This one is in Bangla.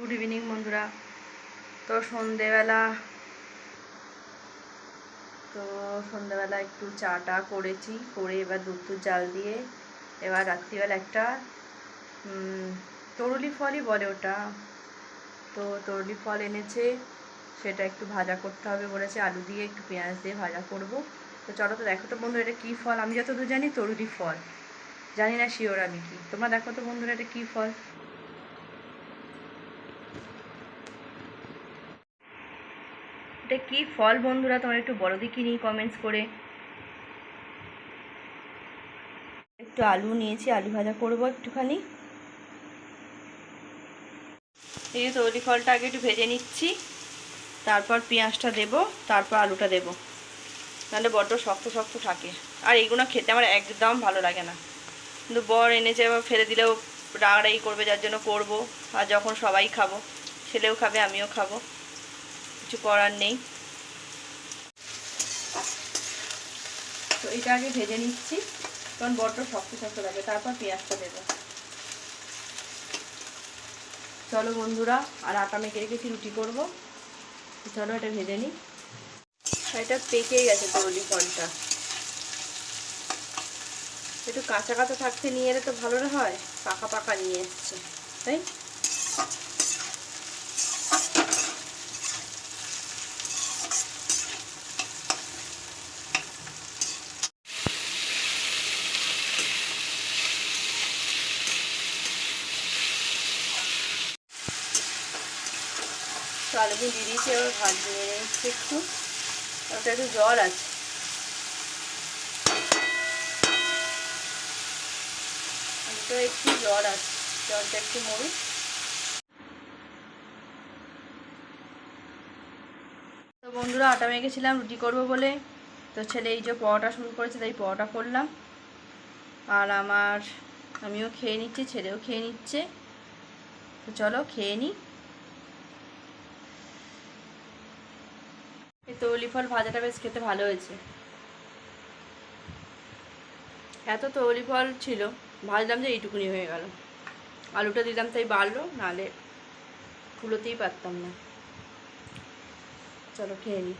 গুড ইভিনিং বন্ধুরা। তো সন্ধেবেলা একটু চাটা করেছি, করে এবার দুধ জাল দিয়ে এবার রাত্রিবেলা একটা তরুলি ফলই বলে ওটা, তো তরুলি ফল এনেছে, সেটা একটু ভাজা করতে হবে বলেছে, আলু দিয়ে একটু পেঁয়াজ দিয়ে ভাজা করব। তো চলো তো দেখো তো বন্ধুরা এটা কী ফল। আমি যতদূর জানি তরুলি ফল, জানি না শিওর আমি কি। তোমরা দেখো তো বন্ধুরা এটা কী ফল। এটা কি ফল বন্ধুরা, তোমরা একটু বলো দেখিনি কমেন্টস করে। একটু আলু নিয়েছি, আলু ভাজা করবো একটুখানি। এই যে তরলি ফলটা আগে একটু ভেজে নিচ্ছি, তারপর পেঁয়াজটা দেব, তারপর আলুটা দেব, নাহলে বড্ড শক্ত শক্ত থাকে। আর এইগুলো খেতে আমার একদম ভালো লাগে না, কিন্তু বর এনেছে, আবার ফেলে দিলেও রাগারাগি করবে, যার জন্য করব। আর যখন সবাই খাবো, ছেলেও খাবে আমিও খাবো, কিছু করার নেই। তো এটা আগে ভেজে নিচ্ছি, কারণ বড্ড শক্ত শক্ত লাগে, তারপর পেঁয়াজটা দেবো। চলো বন্ধুরা, আর আটা মেখে রেখেছি, রুটি করবো। চলো এটা ভেজে নিই। এটা পেকে গেছে তরলি ফলটা, একটু কাঁচা কাঁচা থাকতে নিয়ে এলে তো ভালো না হয়, পাকা পাকা নিয়ে এসছে তাই। তো আলুগুলো দিয়ে দিয়েছি, আবার ভাত দিয়ে নিচ্ছি একটু, ওটা একটু জল আছে, তো একটু জল আছে, জলটা একটু মরুক। তো বন্ধুরা আটা মেখেছিলাম রুটি করব বলে, তো ছেলে এই যে পরোটা শুরু করেছে, তাই পরোটা করলাম। আর আমিও খেয়ে নিচ্ছি, ছেলেও খেয়ে নিচ্ছে। তো চলো খেয়ে নিই। এই তরলি ফল ভাজাটা বেশ খেতে ভালো হয়েছে। এত তরলি ফল ছিল, ভাজলাম যে এইটুকুনি হয়ে গেল। আলুটা দিলাম তাই বাড়লো, নাহলে ফুলোতেই পারতাম না। চলো খেয়ে নিই।